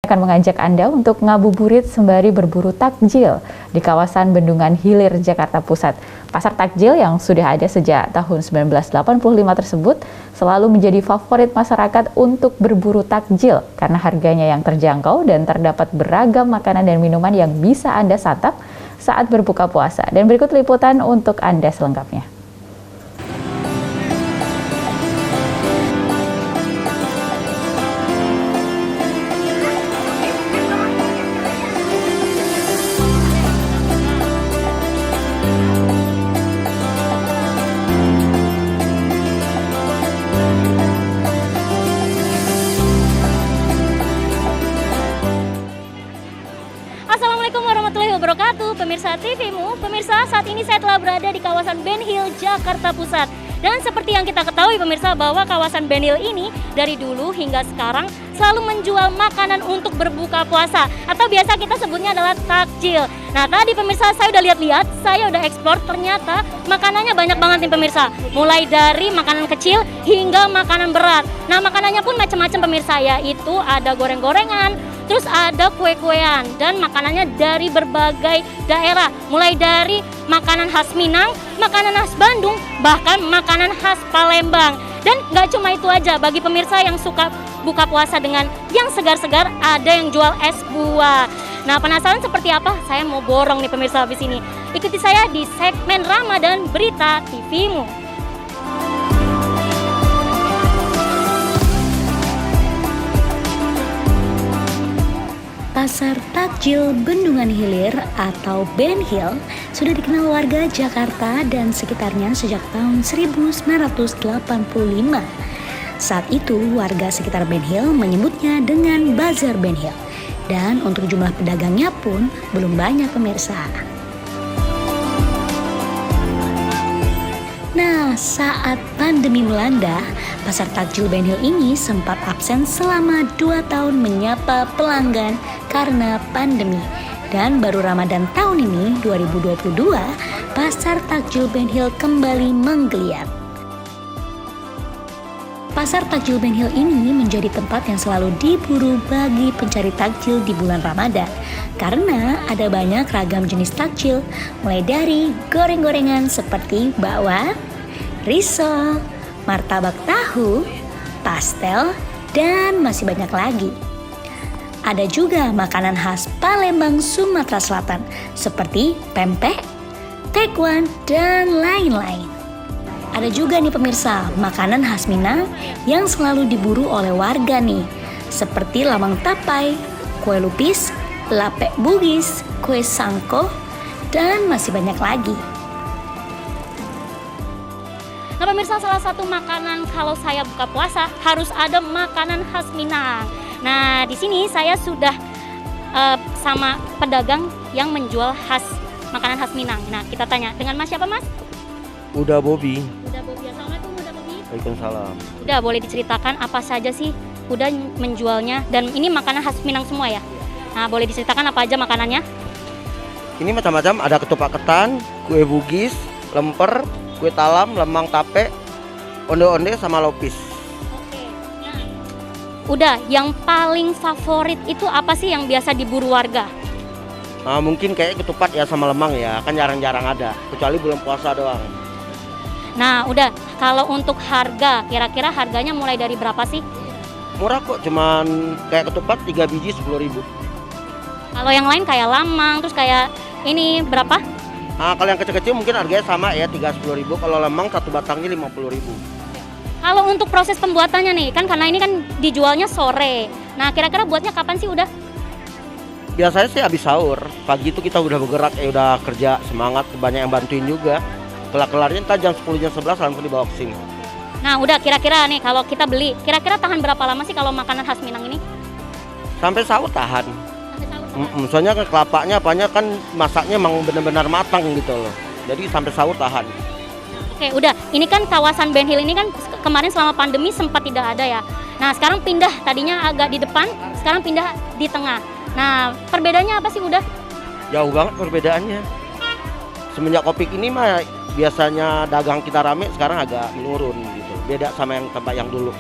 Akan mengajak Anda untuk ngabuburit sembari berburu takjil di kawasan Bendungan Hilir, Jakarta Pusat. Pasar takjil yang sudah ada sejak tahun 1985 tersebut selalu menjadi favorit masyarakat untuk berburu takjil karena harganya yang terjangkau dan terdapat beragam makanan dan minuman yang bisa Anda santap saat berbuka puasa. Dan berikut liputan untuk Anda selengkapnya. Assalamualaikum warahmatullahi wabarakatuh, pemirsa TVmu. Pemirsa, saat ini saya telah berada di kawasan Ben Hill, Jakarta Pusat. Dan seperti yang kita ketahui pemirsa, bahwa kawasan Ben Hill ini dari dulu hingga sekarang selalu menjual makanan untuk berbuka puasa, atau biasa kita sebutnya adalah takjil. Nah tadi pemirsa, saya udah lihat-lihat, saya udah explore, ternyata makanannya banyak banget nih pemirsa. Mulai dari makanan kecil hingga makanan berat. Nah makanannya pun macam-macam pemirsa, yaitu ada goreng-gorengan, terus ada kue-kuean dan makanannya dari berbagai daerah. Mulai dari makanan khas Minang, makanan khas Bandung, bahkan makanan khas Palembang. Dan nggak cuma itu aja, bagi pemirsa yang suka buka puasa dengan yang segar-segar, ada yang jual es buah. Nah penasaran seperti apa? Saya mau borong nih pemirsa habis ini. Ikuti saya di segmen Ramadan Berita TVmu. Pasar Takjil Bendungan Hilir atau Ben Hill sudah dikenal warga Jakarta dan sekitarnya sejak tahun 1985. Saat itu warga sekitar Ben Hill menyebutnya dengan Bazar Ben Hill, dan untuk jumlah pedagangnya pun belum banyak pemirsa. Nah, saat pandemi melanda, pasar takjil Ben Hill ini sempat absen selama 2 tahun menyapa pelanggan karena pandemi. Dan baru Ramadan tahun ini, 2022, pasar takjil Ben Hill kembali menggeliat. Pasar takjil Ben Hill ini menjadi tempat yang selalu diburu bagi pencari takjil di bulan Ramadan, karena ada banyak ragam jenis takjil, mulai dari goreng-gorengan seperti bakwan, risol, martabak tahu, pastel, dan masih banyak lagi. Ada juga makanan khas Palembang, Sumatera Selatan seperti pempek, tekwan, dan lain-lain. Ada juga nih pemirsa, makanan khas Minang yang selalu diburu oleh warga nih, seperti lamang tapai, kue lupis, lapek bugis, kue sangko, dan masih banyak lagi. Nah pemirsa, salah satu makanan kalau saya buka puasa harus ada makanan khas Minang. Nah di sini saya sudah sama pedagang yang menjual makanan khas Minang. Nah kita tanya, dengan Mas siapa Mas? Uda Bobi. Uda Bobi. Assalamualaikum Uda Bobi. Waalaikumsalam. Udah, boleh diceritakan apa saja sih Uda menjualnya? Dan ini makanan khas Minang semua ya? Nah boleh diceritakan apa aja makanannya? Ini macam-macam, ada ketupat ketan, kue bugis, lemper, kue talam, lemang tape, onde-onde sama lopis. Oke. Nah, udah, yang paling favorit itu apa sih yang biasa diburu warga? Nah, mungkin kayak ketupat ya sama lemang ya, kan jarang-jarang ada, kecuali bulan puasa doang. Nah, udah, kalau untuk harga, kira-kira harganya mulai dari berapa sih? Murah kok, cuman kayak ketupat 3 biji 10.000. Kalau yang lain kayak lamang, terus kayak ini berapa? Nah, kalau yang kecil-kecil mungkin harganya sama ya, 3-10.000. Kalau lemang satu batangnya 50.000. Kalau untuk proses pembuatannya nih, kan karena ini kan dijualnya sore. Nah, kira-kira buatnya kapan sih udah? Biasanya sih habis sahur, pagi itu kita udah bergerak, udah kerja, semangat, banyak yang bantuin juga. Kelar-kelarnya entah jam 10, jam 11 langsung dibawa ke sini. Nah, udah kira-kira nih kalau kita beli, kira-kira tahan berapa lama sih kalau makanan khas Minang ini? Sampai sahur tahan. Sampai sahur tahan? Soalnya kan kelapanya apanya kan masaknya emang benar-benar matang gitu loh. Jadi sampai sahur tahan. Oke, udah. Ini kan kawasan Ben Hill ini kan kemarin selama pandemi sempat tidak ada ya. Nah, sekarang pindah, tadinya agak di depan, sekarang pindah di tengah. Nah, perbedaannya apa sih udah? Jauh banget perbedaannya. Semenjak Covid ini mah biasanya dagang kita rame, sekarang agak menurun gitu. Beda sama yang tempat yang dulu.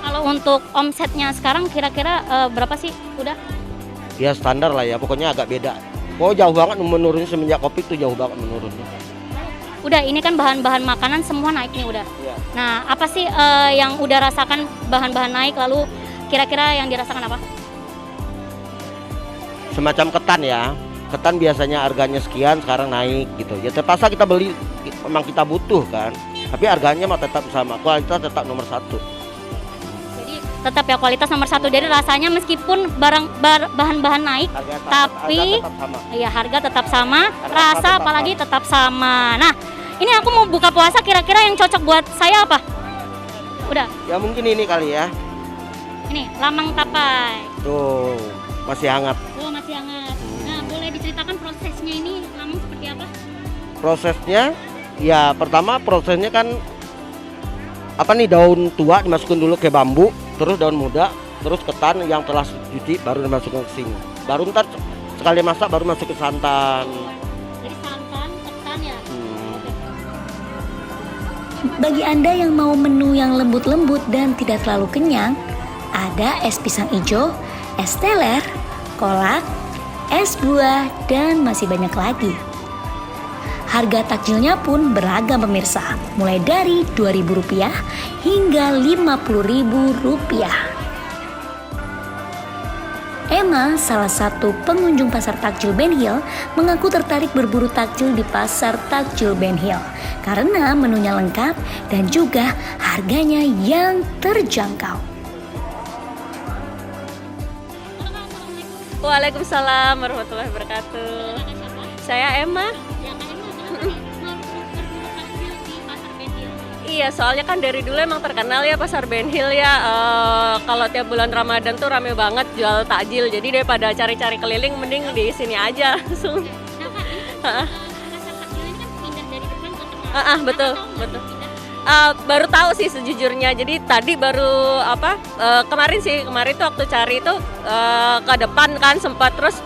Kalau untuk omsetnya sekarang kira-kira berapa sih? Udah? Ya standar lah ya, pokoknya agak beda. Oh jauh banget menurunnya semenjak Covid tuh jauh banget menurunnya. Udah, ini kan bahan-bahan makanan semua naik nih udah. Ya. Nah, apa sih yang udah rasakan bahan-bahan naik, lalu kira-kira yang dirasakan apa? Semacam ketan ya. Ketan biasanya harganya sekian, sekarang naik gitu. Ya terpaksa kita beli, memang kita butuh kan. Tapi harganya mah tetap sama, kualitas tetap nomor 1. Jadi tetap ya kualitas nomor 1. Jadi rasanya meskipun bahan-bahan naik, tapi harga tetap sama. ya harga tetap sama, Harga rasa tetap apalagi tetap sama. Nah, ini aku mau buka puasa, kira-kira yang cocok buat saya apa? Udah, Ya mungkin ini kali ya. ini lamang tapai. Tuh, masih hangat. Oh, masih hangat. Nah, boleh diceritakan prosesnya ini lamang seperti apa? Prosesnya, ya pertama prosesnya kan apa nih, daun tua dimasukin dulu ke bambu, terus daun muda, terus ketan yang telah dicuci baru dimasukkan ke sini. Baru ntar sekali masak baru masukin santan. Jadi santan, ketan ya. Bagi Anda yang mau menu yang lembut-lembut dan tidak terlalu kenyang, ada es pisang hijau, es teler, kolak, es buah, dan masih banyak lagi. Harga takjilnya pun beragam pemirsa, mulai dari Rp2.000 hingga Rp50.000. Emma, salah satu pengunjung pasar takjil Ben Hill, mengaku tertarik berburu takjil di pasar takjil Ben Hill karena menunya lengkap dan juga harganya yang terjangkau. Waalaikumsalam warahmatullahi wabarakatuh. Saya Emma. Iya, soalnya kan dari dulu emang terkenal ya pasar Ben Hill ya. Kalau tiap bulan Ramadan tuh rame banget jual takjil. Jadi daripada cari-cari keliling, mending di sini aja langsung. Betul. Baru tahu sih sejujurnya. Jadi tadi baru kemarin tuh waktu cari tuh ke depan kan sempat, terus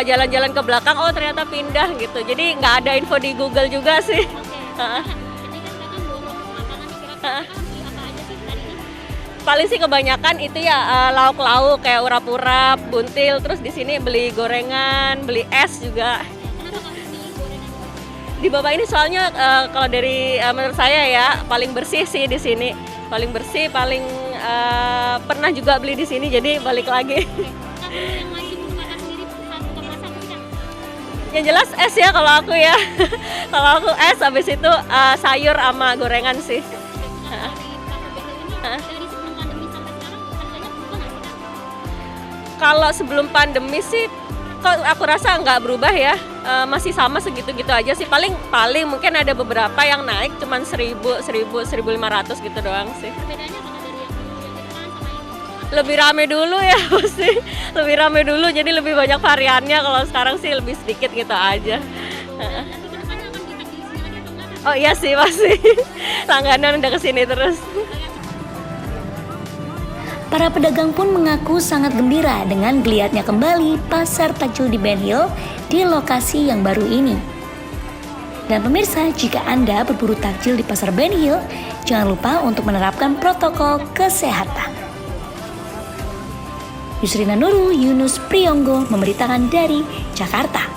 jalan-jalan ke belakang, oh ternyata pindah gitu. Jadi nggak ada info di Google juga sih. Paling sih kebanyakan itu ya lauk-lauk kayak urap-urap, buntil, terus di sini beli gorengan, beli es juga. Di bawah ini soalnya kalau dari menurut saya ya paling bersih sih di sini, paling bersih, paling pernah juga beli di sini jadi balik lagi. Yang jelas es ya kalau aku ya. Kalau aku es, habis itu sayur sama gorengan sih. Kalau sebelum pandemi sih, kok aku rasa nggak berubah ya, masih sama segitu-gitu aja sih. Paling mungkin ada beberapa yang naik, cuman 1.500 gitu doang sih. Lebih rame dulu ya pasti, lebih rame dulu jadi lebih banyak variannya. Kalau sekarang sih lebih sedikit gitu aja. Oh iya sih pasti, langganan udah kesini terus. Para pedagang pun mengaku sangat gembira dengan geliatnya kembali pasar takjil di Ben Hill di lokasi yang baru ini. Dan pemirsa, jika Anda berburu takjil di pasar Ben Hill, jangan lupa untuk menerapkan protokol kesehatan. Yusrina Nurul, Yunus Priyonggo memberitakan dari Jakarta.